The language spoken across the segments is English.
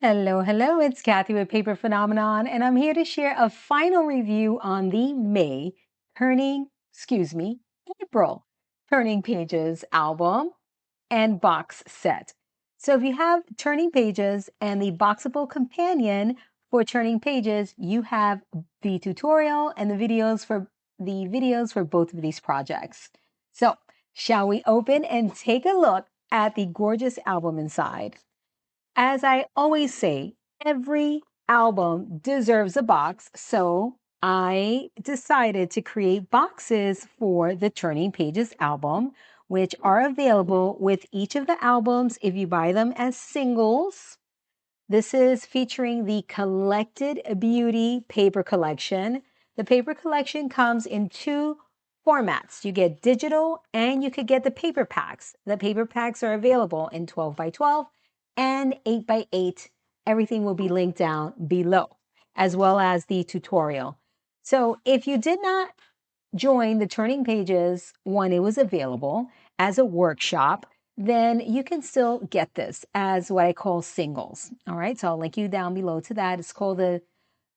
Hello, hello, it's Kathy with Paper Phenomenon, and I'm here to share a final review on the April Turning Pages album and box set. So if you have Turning Pages and the boxable companion for Turning Pages, you have the tutorial and the videos for both of these projects. So shall we open and take a look at the gorgeous album inside? As I always say, every album deserves a box, so I decided to create boxes for the Turning Pages album, which are available with each of the albums if you buy them as singles. This is featuring the Collected Beauty paper collection. The paper collection comes in two formats. You get digital and you could get the paper packs. The paper packs are available in 12 by 12 and 8 by 8. Everything will be linked down below, as well as the tutorial. So if you did not join the Turning Pages when it was available as a workshop, then you can still get this as what I call singles. All right, so I'll link you down below to that. It's called the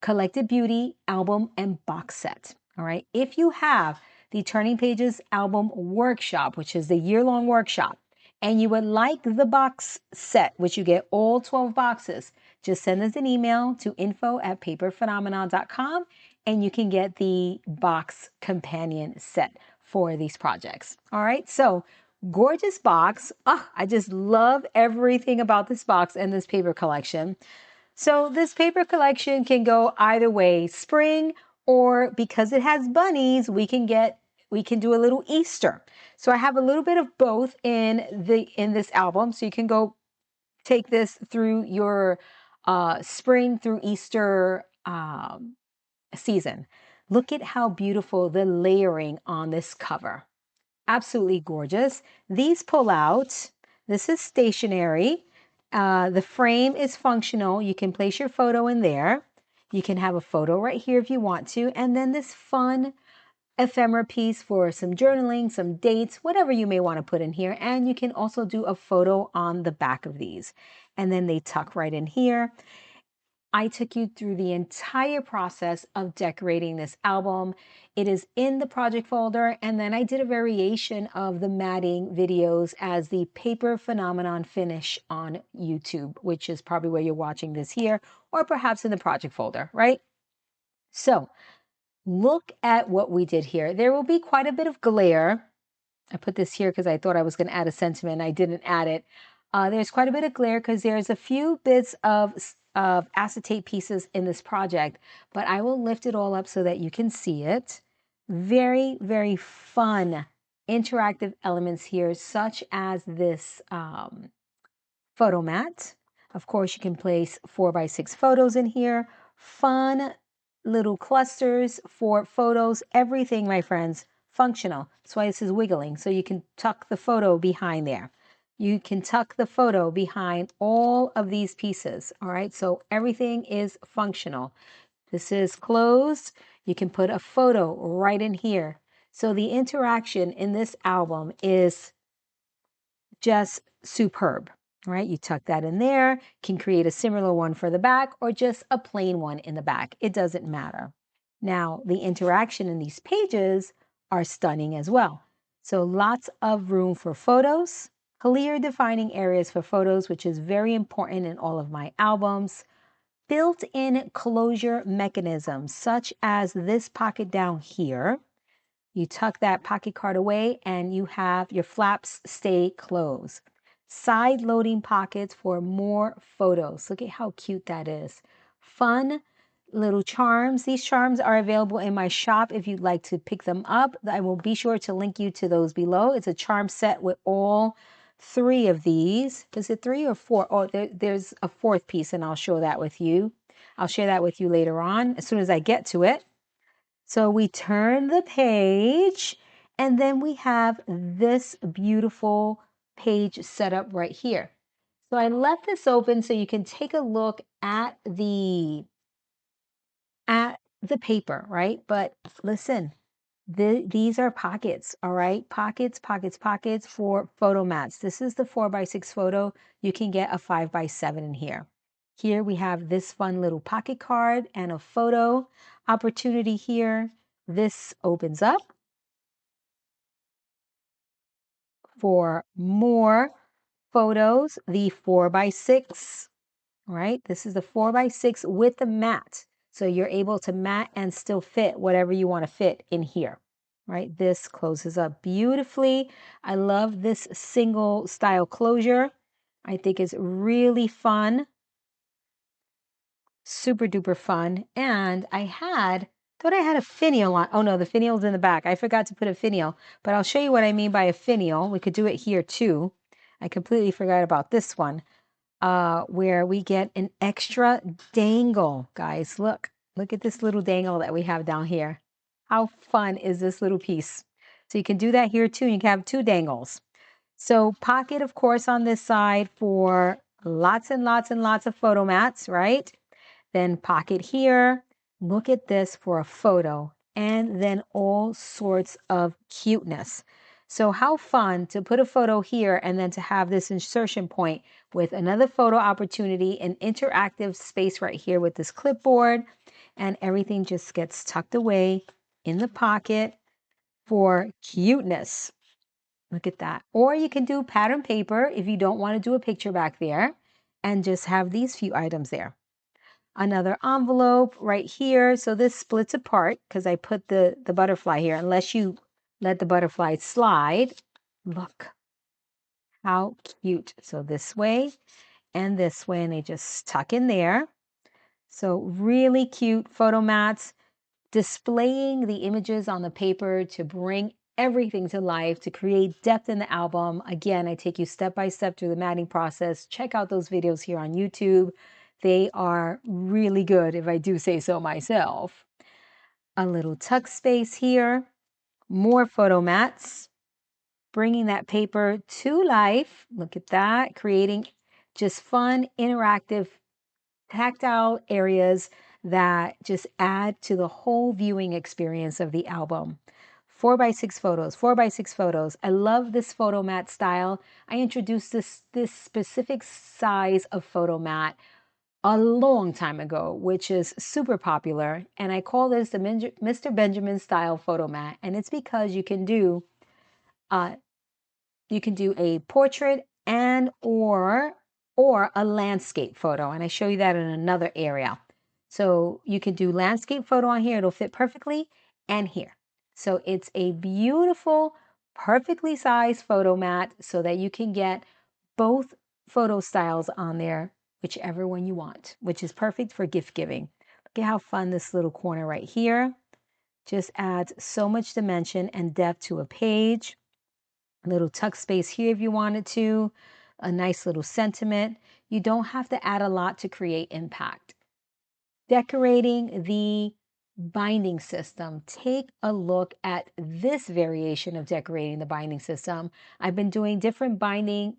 Collected Beauty album and box set. All right, if you have the Turning Pages album workshop, which is the year-long workshop, and you would like the box set, which you get all 12 boxes, just send us an email to info@paperphenomenon.com and you can get the box companion set for these projects. All right, so gorgeous box. Oh, I just love everything about this box and this paper collection. So this paper collection can go either way, spring, or because it has bunnies, we can do a little Easter. So I have a little bit of both in this album. So you can go take this through your spring through Easter season. Look at how beautiful the layering on this cover. Absolutely gorgeous. These pull out. This is stationary. The frame is functional. You can place your photo in there. You can have a photo right here if you want to. And then this fun ephemera piece for some journaling, some dates, whatever you may want to put in here. And you can also do a photo on the back of these. And then they tuck right in here. I took you through the entire process of decorating this album. It is in the project folder, and then I did a variation of the matting videos as the Paper Phenomenon finish on YouTube, which is probably where you're watching this here, or perhaps in the project folder, right? So look at what we did here. There will be quite a bit of glare. I put this here because I thought I was going to add a sentiment. I didn't add it. There's quite a bit of glare because there's a few bits of acetate pieces in this project, but I will lift it all up so that you can see it. Very, very fun interactive elements here, such as this photo mat. Of course, you can place 4x6 photos in here. Fun little clusters for photos. Everything, my friends, functional. That's why this is wiggling. So you can tuck the photo behind there. You can tuck the photo behind all of these pieces. All right, so everything is functional. This is closed. You can put a photo right in here. So the interaction in this album is just superb, right? You tuck that in there, can create a similar one for the back or just a plain one in the back. It doesn't matter. Now, the interaction in these pages are stunning as well. So lots of room for photos, clear defining areas for photos, which is very important in all of my albums. Built-in closure mechanisms, such as this pocket down here. You tuck that pocket card away and you have your flaps stay closed. Side loading pockets for more photos. Look at how cute that is. Fun little charms. These charms are available in my shop if you'd like to pick them up. I will be sure to link you to those below. It's a charm set with all three of these. Is it three or four? Oh, there's a fourth piece and I'll show that with you. I'll share that with you later on as soon as I get to it. So we turn the page and then we have this beautiful page set up right here. So I left this open so you can take a look at the paper, right? But listen, these are pockets, all right? Pockets, pockets, pockets for photo mats. This is the 4x6 photo. You can get a 5x7 in here. Here we have this fun little pocket card and a photo opportunity here. This opens up for more photos, the 4x6, right? This is the 4x6 with the mat. So you're able to mat and still fit whatever you want to fit in here, right? This closes up beautifully. I love this single style closure. I think it's really fun, super duper fun. And thought I had a finial on. Oh no, the finial's in the back. I forgot to put a finial, but I'll show you what I mean by a finial. We could do it here too. I completely forgot about this one, where we get an extra dangle, guys. Look at this little dangle that we have down here. How fun is this little piece? So you can do that here too. You can have two dangles. So pocket, of course, on this side for lots and lots and lots of photo mats, right? Then pocket here. Look at this for a photo, and then all sorts of cuteness. So how fun to put a photo here and then to have this insertion point with another photo opportunity, an interactive space right here with this clipboard, and everything just gets tucked away in the pocket for cuteness. Look at that. Or you can do pattern paper if you don't want to do a picture back there and just have these few items there. Another envelope right here. So this splits apart because I put the butterfly here, unless you let the butterfly slide. Look how cute. So this way and this way, and they just tuck in there. So really cute photo mats, displaying the images on the paper to bring everything to life, to create depth in the album. Again, I take you step by step through the matting process. Check out those videos here on YouTube. They are really good, if I do say so myself. A little tuck space here, more photo mats, bringing that paper to life. Look at that, creating just fun, interactive, tactile areas that just add to the whole viewing experience of the album. 4x6 photos, 4x6 photos. I love this photo mat style. I introduced this specific size of photo mat a long time ago, which is super popular. And I call this the Mr. Benjamin style photo mat. And it's because uh, you can do a portrait and or a landscape photo, and I show you that in another area. So you can do landscape photo on here, it'll fit perfectly, and here. So it's a beautiful, perfectly sized photo mat so that you can get both photo styles on there, whichever one you want, which is perfect for gift giving. Look at how fun this little corner right here just adds so much dimension and depth to a page. A little tuck space here if you wanted to, a nice little sentiment. You don't have to add a lot to create impact. Decorating the binding system. Take a look at this variation of decorating the binding system. I've been doing different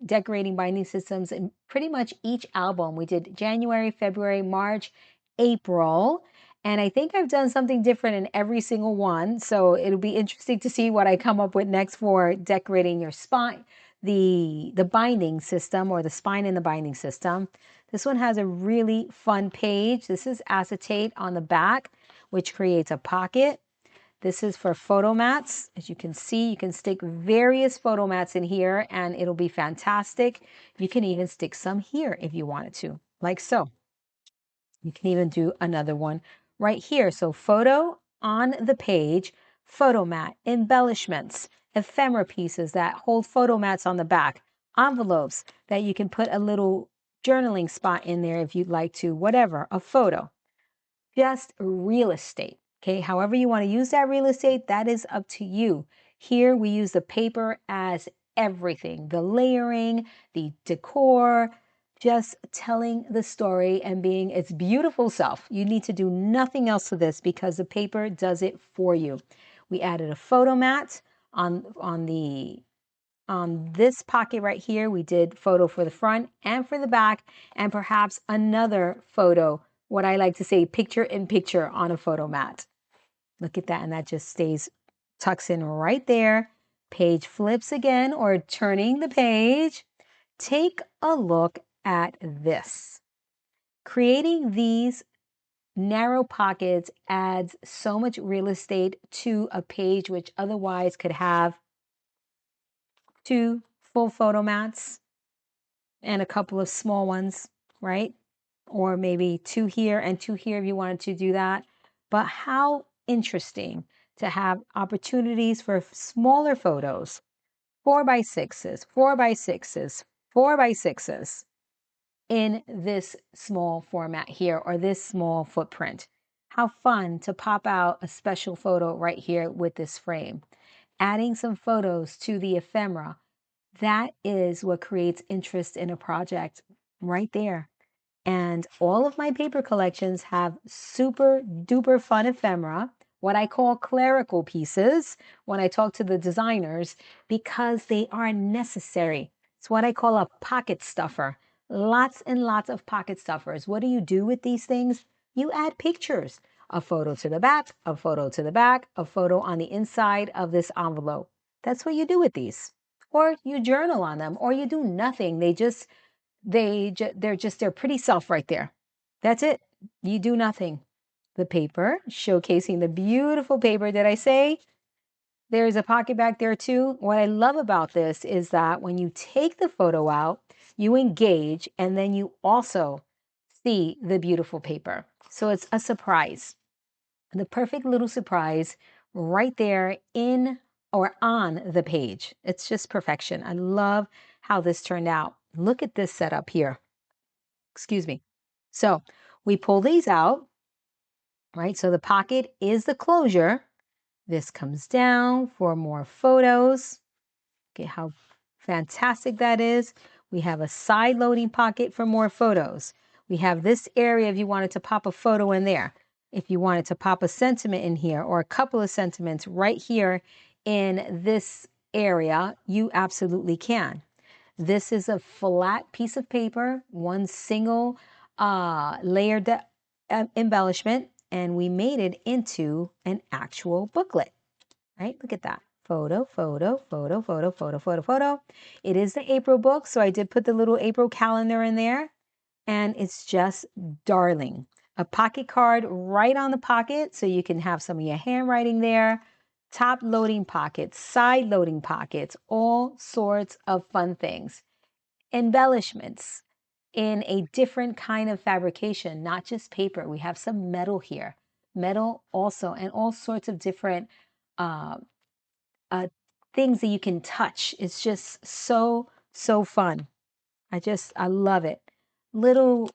decorating binding systems in pretty much each album. We did January, February, March, April, and I think I've done something different in every single one. So it'll be interesting to see what I come up with next for decorating your spine, the binding system, or the spine in the binding system. This one has a really fun page. This is acetate on the back, which creates a pocket. This is for photo mats. As you can see, you can stick various photo mats in here and it'll be fantastic. You can even stick some here if you wanted to, like so. You can even do another one right here. So photo on the page, photo mat, embellishments, ephemera pieces that hold photo mats on the back, envelopes that you can put a little journaling spot in there if you'd like to, whatever, a photo. Just real estate. Okay, however you want to use that real estate, that is up to you. Here we use the paper as everything, the layering, the decor, just telling the story and being its beautiful self. You need to do nothing else to this because the paper does it for you. We added a photo mat on this pocket right here. We did photo for the front and for the back, and perhaps another photo, what I like to say, picture in picture on a photo mat. Look at that, and that just tucks in right there. Page flips again, or turning the page. Take a look at this. Creating these narrow pockets adds so much real estate to a page which otherwise could have two full photo mats and a couple of small ones, right? Or maybe two here and two here if you wanted to do that. But how interesting to have opportunities for smaller photos, 4x6s, 4x6s, 4x6s in this small format here or this small footprint. How fun to pop out a special photo right here with this frame. Adding some photos to the ephemera, that is what creates interest in a project right there. And all of my paper collections have super duper fun ephemera, what I call clerical pieces when I talk to the designers, because they are necessary. It's what I call a pocket stuffer. Lots and lots of pocket stuffers. What do you do with these things? You add pictures. A photo to the back, a photo to the back, a photo on the inside of this envelope. That's what you do with these. Or you journal on them, or you do nothing. They're just their pretty self right there. That's it. You do nothing. The paper, showcasing the beautiful paper. Did I say there's a pocket back there too? What I love about this is that when you take the photo out, you engage and then you also see the beautiful paper. So it's a surprise. The perfect little surprise right there in or on the page. It's just perfection. I love how this turned out. Look at this setup here. Excuse me. So we pull these out, right? So the pocket is the closure. This comes down for more photos. Okay, how fantastic that is. We have a side loading pocket for more photos. We have this area if you wanted to pop a photo in there. If you wanted to pop a sentiment in here or a couple of sentiments right here in this area, you absolutely can. This is a flat piece of paper, one single layered embellishment, and we made it into an actual booklet, right? Look at that. Photo, photo, photo, photo, photo, photo, photo. It is the April book, so I did put the little April calendar in there, and it's just darling. A pocket card right on the pocket, so you can have some of your handwriting there. Top loading pockets, side loading pockets, all sorts of fun things. Embellishments in a different kind of fabrication, not just paper. We have some metal here, metal also, and all sorts of different uh, uh, things that you can touch. It's just so, so fun. I love it. Little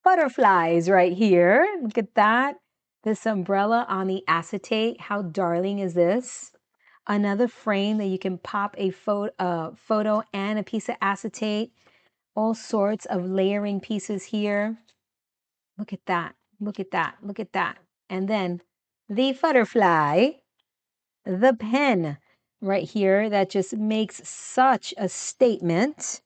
butterflies right here. Look at that. This umbrella on the acetate. How darling is this? Another frame that you can pop a photo and a piece of acetate. All sorts of layering pieces here. Look at that. Look at that. Look at that. And then the butterfly, the pen right here that just makes such a statement.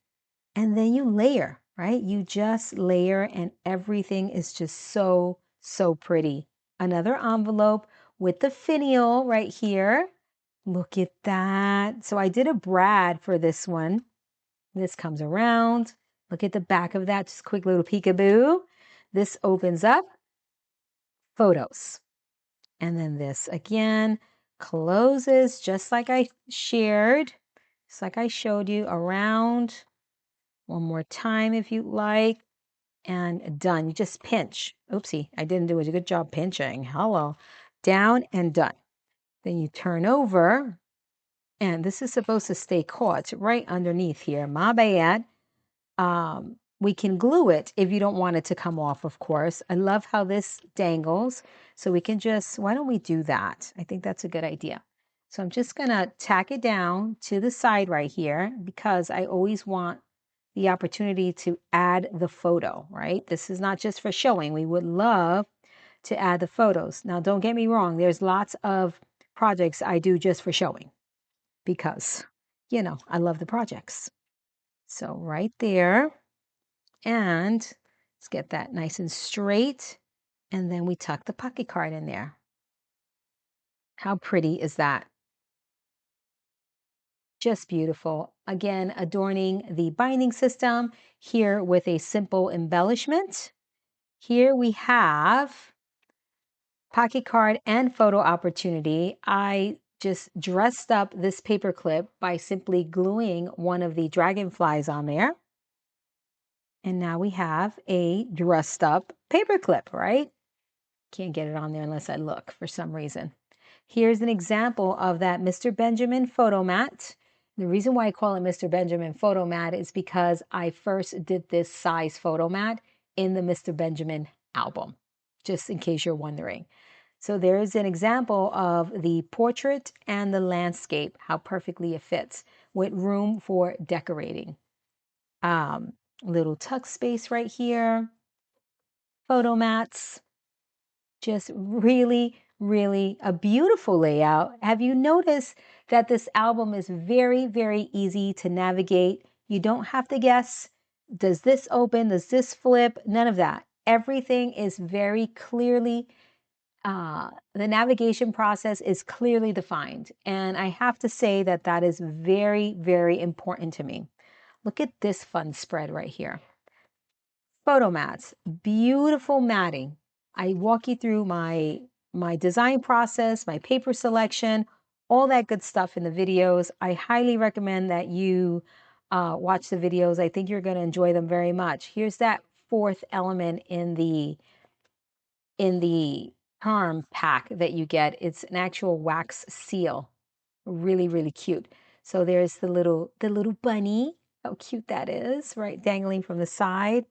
And then you layer, right? You just layer and everything is just so, so pretty. Another envelope with the finial right here. Look at that. So I did a brad for this one. This comes around. Look at the back of that, just quick little peekaboo. This opens up, photos. And then this again closes just like I shared, just like I showed you around. One more time if you like. And done. You just pinch. Oopsie, I didn't do a good job pinching. Hello. Down and done. Then you turn over. And this is supposed to stay caught right underneath here. My bad. We can glue it if you don't want it to come off, of course. I love how this dangles. So we can just, why don't we do that? I think that's a good idea. So I'm just going to tack it down to the side right here because I always want the opportunity to add the photo, right? This is not just for showing. We would love to add the photos. Now, don't get me wrong. There's lots of projects I do just for showing because, I love the projects. So right there. And let's get that nice and straight. And then we tuck the pocket card in there. How pretty is that? Just beautiful. again, adorning the binding system here with a simple embellishment. Here we have pocket card and photo opportunity. I just dressed up this paper clip by simply gluing one of the dragonflies on there. And now we have a dressed up paper clip, right? Can't get it on there unless I look for some reason. Here's an example of that Mr. Benjamin photo mat. The reason why I call it Mr. Benjamin photo mat is because I first did this size photo mat in the Mr. Benjamin album, just in case you're wondering. So there's an example of the portrait and the landscape, how perfectly it fits with room for decorating. Um, Little tuck space right here, photo mats, just really, really a beautiful layout. Have you noticed that this album is very, very easy to navigate? You don't have to guess, does this open? Does this flip? None of that. Everything is very clearly, the navigation process is clearly defined. And I have to say that that is very, very important to me. Look at this fun spread right here. Photo mats, beautiful matting. I walk you through my design process, my paper selection, all that good stuff in the videos. I highly recommend that you watch the videos. I think you're going to enjoy them very much. Here's that fourth element in the charm pack that you get. It's an actual wax seal. Really, really cute. So there's the little bunny. How cute that is, right? Dangling from the side.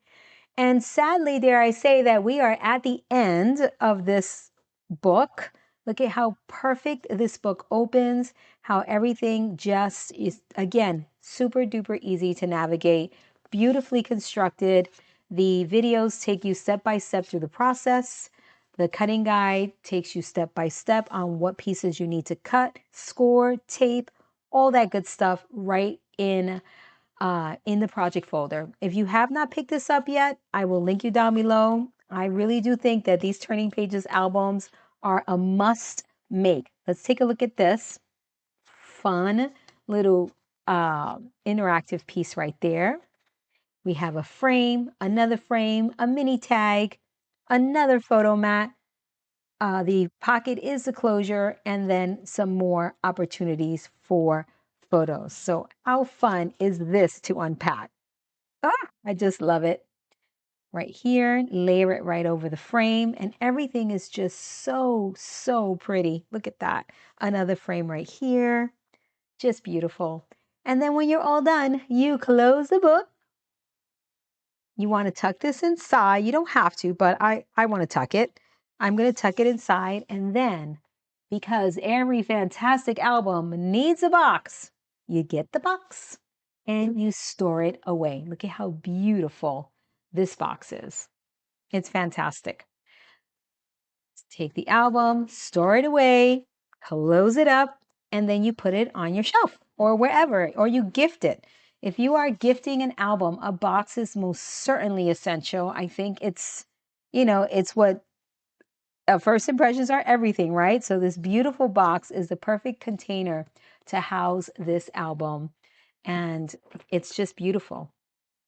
And sadly, dare I say that we are at the end of this book. Look at how perfect this book opens, how everything just is, again, super duper easy to navigate, beautifully constructed. The videos take you step by step through the process. The cutting guide takes you step by step on what pieces you need to cut, score, tape, all that good stuff right in the project folder. If you have not picked this up yet, I will link you down below. I really do think that these Turning Pages albums are a must make. Let's take a look at this fun little interactive piece right there. We have a frame, a mini tag, another photo mat. The pocket is the closure, and then some more opportunities for photos. So how fun is this to unpack? I just love it. Right here, layer it right over the frame, and everything is just so, so pretty. Look at that. Another frame right here. Just beautiful. And then when you're all done, you close the book. You want to tuck this inside. You don't have to, but I want to tuck it. I'm going to tuck it inside. And then, because every fantastic album needs a box, you get the box and you store it away. Look at how beautiful this box is. It's fantastic. Take the album, store it away, close it up, and then you put it on your shelf or wherever, or you gift it. If you are gifting an album, a box is most certainly essential. I think it's what first impressions are everything, right? So this beautiful box is the perfect container to house this album. And it's just beautiful.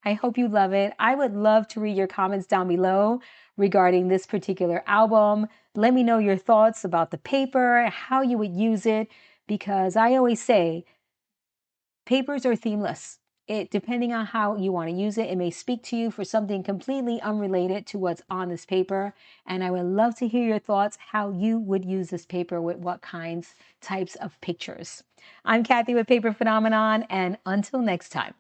I hope you love it. I would love to read your comments down below regarding this particular album. Let me know your thoughts about the paper, how you would use it, because I always say papers are themeless. Depending on how you want to use it, it may speak to you for something completely unrelated to what's on this paper. And I would love to hear your thoughts, how you would use this paper with what types of pictures. I'm Kathy with Paper Phenomenon, and until next time.